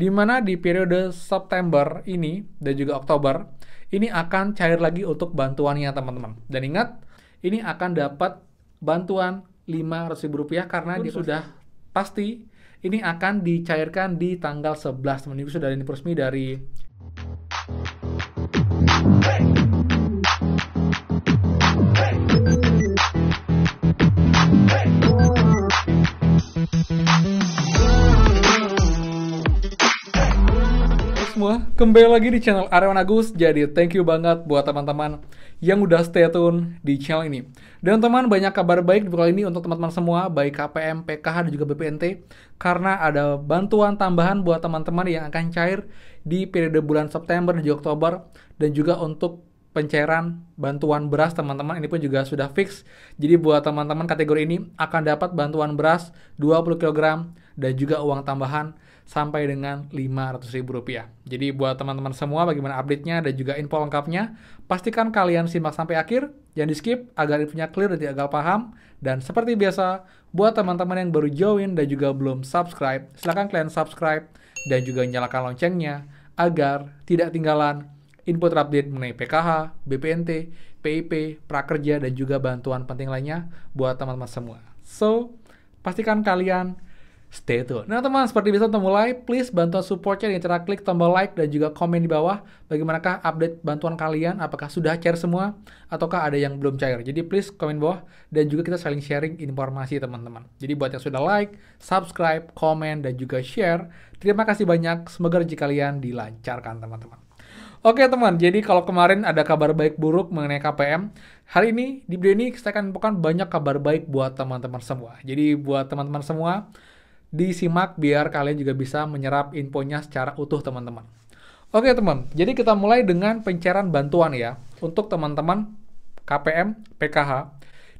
di mana di periode September ini dan juga Oktober ini akan cair lagi untuk bantuannya teman-teman. Dan ingat, ini akan dapat bantuan Rp500.000 karena dia sudah pasti ini akan dicairkan di tanggal 11 teman. Ini sudah ada info resmi dari semua, kembali lagi di channel Aryawan Agus. Jadi thank you banget buat teman-teman yang udah stay tune di channel ini. Dan teman, banyak kabar baik di kali ini untuk teman-teman semua, baik KPM, PKH, dan juga BPNT, karena ada bantuan tambahan buat teman-teman yang akan cair di periode bulan September dan juga Oktober, dan juga untuk pencairan bantuan beras teman-teman ini pun juga sudah fix. Jadi buat teman-teman kategori ini akan dapat bantuan beras 20 kg dan juga uang tambahan sampai dengan Rp500.000. Jadi buat teman-teman semua, bagaimana update-nya dan juga info lengkapnya, pastikan kalian simak sampai akhir, jangan di skip agar infonya clear dan tidak gagal paham. Dan seperti biasa, buat teman-teman yang baru join dan juga belum subscribe, silahkan kalian subscribe dan juga nyalakan loncengnya agar tidak ketinggalan info terupdate mengenai PKH, BPNT, PIP, prakerja, dan juga bantuan penting lainnya buat teman-teman semua. So, pastikan kalian stay tune. Nah teman, seperti biasa untuk mulai, please bantuan supportnya dengan cara klik tombol like dan juga komen di bawah. Bagaimanakah update bantuan kalian? Apakah sudah cair semua? Ataukah ada yang belum cair? Jadi please komen di bawah dan juga kita saling sharing informasi teman-teman. Jadi buat yang sudah like, subscribe, komen, dan juga share, terima kasih banyak. Semoga rezeki kalian dilancarkan teman-teman. Oke teman, jadi kalau kemarin ada kabar baik buruk mengenai KPM, hari ini di video ini saya akan infokan banyak kabar baik buat teman-teman semua. Jadi buat teman-teman semua, disimak biar kalian juga bisa menyerap infonya secara utuh teman-teman. Oke teman, jadi kita mulai dengan pencairan bantuan ya untuk teman-teman KPM, PKH,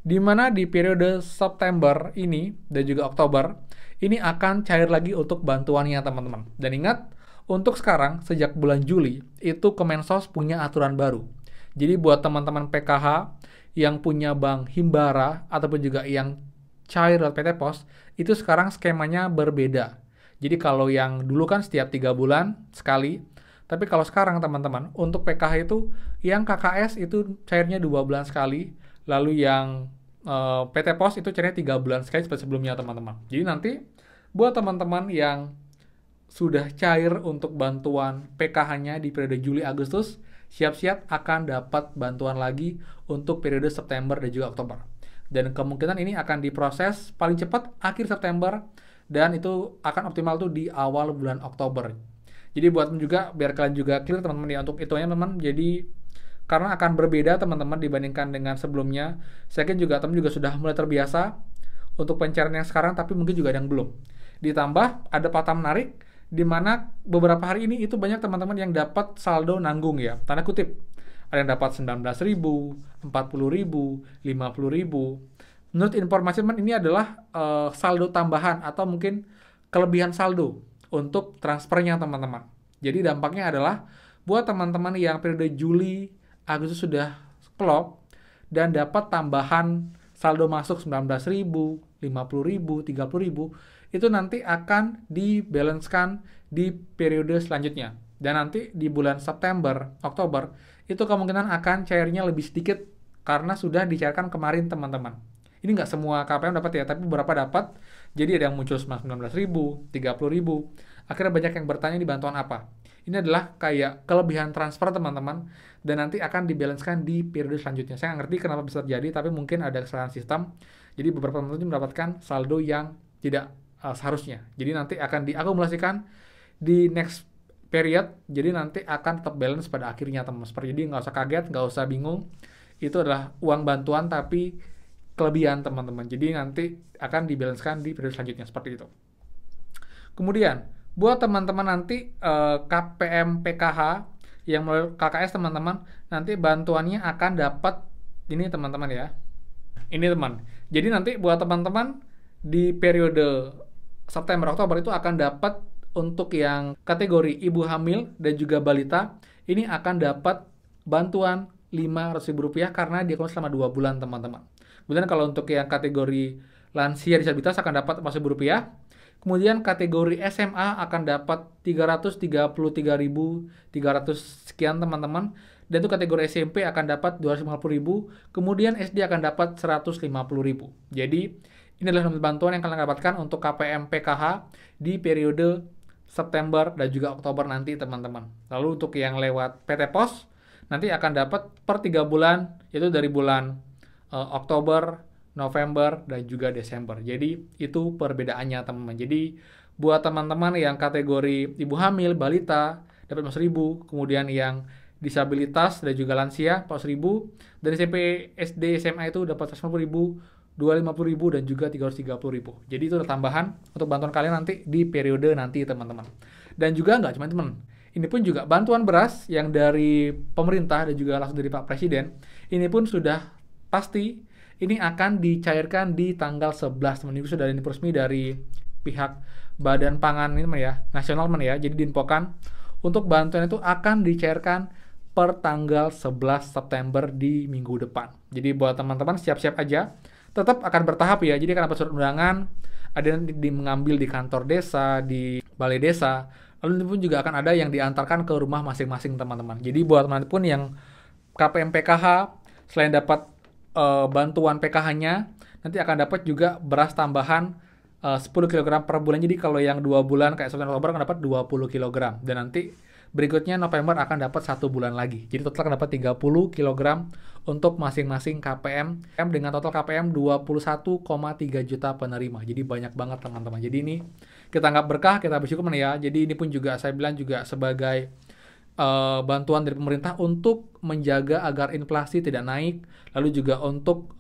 di mana di periode September ini dan juga Oktober ini akan cair lagi untuk bantuannya teman-teman. Dan ingat, untuk sekarang sejak bulan Juli itu Kemensos punya aturan baru. Jadi buat teman-teman PKH yang punya bank Himbara ataupun juga yang cair PT Pos, itu sekarang skemanya berbeda. Jadi kalau yang dulu kan setiap 3 bulan sekali, tapi kalau sekarang teman-teman, untuk PKH itu, yang KKS itu cairnya 2 bulan sekali, lalu yang PT Pos itu cairnya 3 bulan sekali seperti sebelumnya teman-teman. Jadi nanti, buat teman-teman yang sudah cair untuk bantuan PKH-nya di periode Juli-Agustus, siap-siap akan dapat bantuan lagi untuk periode September dan juga Oktober. Dan kemungkinan ini akan diproses paling cepat akhir September dan itu akan optimal tuh di awal bulan Oktober. Jadi buat juga biar kalian juga clear teman-teman ya untuk itunya teman-teman. Jadi karena akan berbeda teman-teman dibandingkan dengan sebelumnya. Saya yakin juga teman juga sudah mulai terbiasa untuk pencarian yang sekarang, tapi mungkin juga ada yang belum. Ditambah ada patah menarik di mana beberapa hari ini itu banyak teman-teman yang dapat saldo nanggung ya, tanda kutip. Ada yang dapat 19.000, 40.000, 50.000. Menurut informasi teman, ini adalah saldo tambahan atau mungkin kelebihan saldo untuk transfernya teman-teman. Jadi dampaknya adalah buat teman-teman yang periode Juli, Agustus sudah klop dan dapat tambahan saldo masuk 19.000, 50.000, 30.000, itu nanti akan dibalancekan di periode selanjutnya. Dan nanti di bulan September, Oktober, itu kemungkinan akan cairnya lebih sedikit karena sudah dicairkan kemarin teman-teman. Ini nggak semua KPM dapat ya, tapi beberapa dapat. Jadi ada yang muncul 19.000, 30.000. Akhirnya banyak yang bertanya di bantuan apa. Ini adalah kayak kelebihan transfer teman-teman, dan nanti akan dibalancekan di periode selanjutnya. Saya nggak ngerti kenapa bisa terjadi, tapi mungkin ada kesalahan sistem. Jadi beberapa teman-teman mendapatkan saldo yang tidak seharusnya. Jadi nanti akan diakumulasikan di next period, jadi nanti akan tetap balance pada akhirnya teman-teman. Jadi nggak usah kaget, nggak usah bingung. Itu adalah uang bantuan tapi kelebihan teman-teman. Jadi nanti akan dibalancekan di periode selanjutnya seperti itu. Kemudian buat teman-teman nanti KPM PKH yang melalui KKS teman-teman, nanti bantuannya akan dapat ini teman-teman ya. Ini teman. Jadi nanti buat teman-teman di periode September Oktober itu akan dapat untuk yang kategori ibu hamil dan juga balita, ini akan dapat bantuan Rp500.000 karena diakui selama 2 bulan teman-teman. Kemudian kalau untuk yang kategori lansia disabilitas akan dapat Rp4.000. Kemudian kategori SMA akan dapat 333.300 sekian teman-teman. Dan itu kategori SMP akan dapat 250.000. Kemudian SD akan dapat 150.000. Jadi ini adalah bantuan yang kalian dapatkan untuk KPM PKH di periode September dan juga Oktober nanti teman-teman. Lalu untuk yang lewat PT Pos nanti akan dapat per 3 bulan, yaitu dari bulan Oktober, November, dan juga Desember. Jadi itu perbedaannya teman-teman. Jadi buat teman-teman yang kategori ibu hamil, balita dapat 50.000, kemudian yang disabilitas dan juga lansia 40.000, dan SMP, SD, SMA itu dapat 150.000, 250.000 dan juga 330.000. Jadi itu ada tambahan untuk bantuan kalian nanti di periode nanti teman-teman. Dan juga nggak cuma teman, ini pun juga bantuan beras yang dari pemerintah dan juga langsung dari Pak Presiden. Ini pun sudah pasti ini akan dicairkan di tanggal 11 teman. Ini sudah ada info resmi dari pihak Badan Pangan ini ya, nasional ya. Jadi diinfokan untuk bantuan itu akan dicairkan per tanggal 11 September di minggu depan. Jadi buat teman-teman siap-siap aja. Tetap akan bertahap ya. Jadi akan dapat surat undangan, ada yang mengambil di kantor desa, di balai desa. Lalu ini pun juga akan ada yang diantarkan ke rumah masing-masing teman-teman. Jadi buat teman-teman pun yang KPM PKH selain dapat bantuan PKH-nya, nanti akan dapat juga beras tambahan 10 kg per bulan. Jadi kalau yang 2 bulan kayak September Oktober akan dapat 20 kg. Dan nanti berikutnya November akan dapat 1 bulan lagi. Jadi total akan dapat 30 kg untuk masing-masing KPM dengan total KPM 21,3 juta penerima. Jadi banyak banget teman-teman. Jadi ini kita anggap berkah, kita bersyukur ya. Jadi ini pun juga saya bilang juga sebagai bantuan dari pemerintah untuk menjaga agar inflasi tidak naik, lalu juga untuk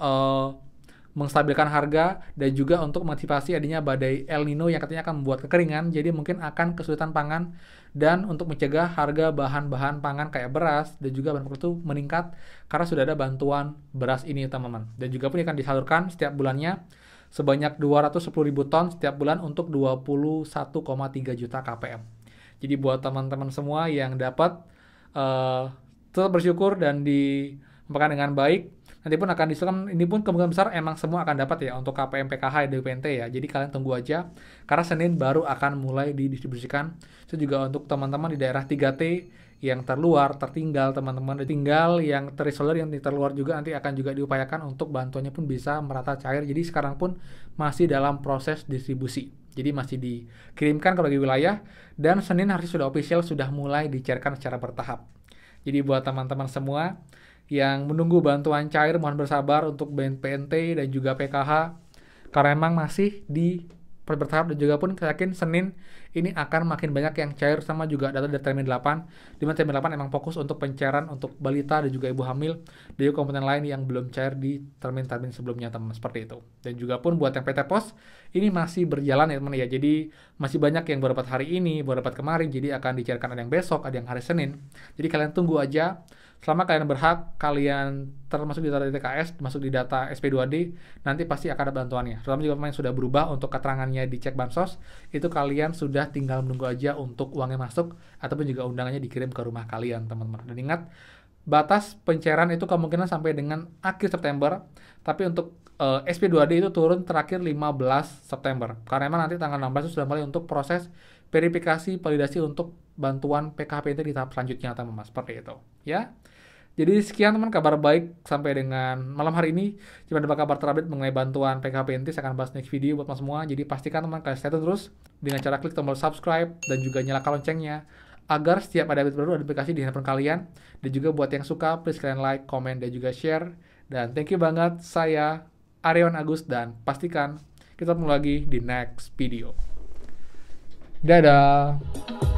menstabilkan harga, dan juga untuk mengantisipasi adanya badai El Nino yang katanya akan membuat kekeringan, jadi mungkin akan kesulitan pangan, dan untuk mencegah harga bahan-bahan pangan kayak beras dan juga bahan pokok itu meningkat karena sudah ada bantuan beras ini teman-teman. Dan juga pun akan disalurkan setiap bulannya sebanyak 210.000 ton setiap bulan untuk 21,3 juta KPM. Jadi buat teman-teman semua yang dapat tetap bersyukur dan dimakan dengan baik. Nanti pun akan diserahkan, ini pun kemungkinan besar emang semua akan dapat ya untuk KPM PKH dan UPNT ya. Jadi kalian tunggu aja karena Senin baru akan mulai didistribusikan. Itu juga untuk teman-teman di daerah 3T yang terluar, tertinggal teman-teman, tinggal yang terisolir, yang terluar juga nanti akan juga diupayakan untuk bantuannya pun bisa merata cair. Jadi sekarang pun masih dalam proses distribusi. Jadi masih dikirimkan ke berbagai wilayah dan Senin hari sudah official sudah mulai dicairkan secara bertahap. Jadi buat teman-teman semua yang menunggu bantuan cair mohon bersabar untuk BNPNT dan juga PKH karena memang masih di bertahap, dan juga pun saya yakin Senin ini akan makin banyak yang cair, sama juga data dari Termin 8 di mana Termin 8 emang fokus untuk pencairan untuk balita dan juga ibu hamil dan juga komponen lain yang belum cair di termin-termin sebelumnya teman, seperti itu. Dan juga pun buat yang PT Pos ini masih berjalan ya teman ya, jadi masih banyak yang baru dapat hari ini, baru dapat kemarin, jadi akan dicairkan ada yang besok, ada yang hari Senin. Jadi kalian tunggu aja. Selama kalian berhak, kalian termasuk di data TKS, masuk di data SP2D, nanti pasti akan ada bantuannya. Terutama juga pemain sudah berubah untuk keterangannya di cek bansos, itu kalian sudah tinggal menunggu aja untuk uangnya masuk, ataupun juga undangannya dikirim ke rumah kalian, teman-teman. Dan ingat, batas pencairan itu kemungkinan sampai dengan akhir September, tapi untuk SP2D itu turun terakhir 15 September. Karena memang nanti tanggal 16 itu sudah mulai untuk proses verifikasi, validasi untuk bantuan PKHPNT di tahap selanjutnya, teman-teman. Seperti itu, ya. Jadi sekian teman kabar baik sampai dengan malam hari ini. Jika ada kabar terupdate mengenai bantuan PKHPNT, saya akan bahas next video buat teman semua. Jadi pastikan teman kalian stay tune terus dengan cara klik tombol subscribe dan juga nyalakan loncengnya agar setiap ada update baru ada notifikasi di handphone kalian. Dan juga buat yang suka, please kalian like, comment, dan juga share. Dan thank you banget, saya Aryawan Agus, dan pastikan kita ketemu lagi di next video. Dadah!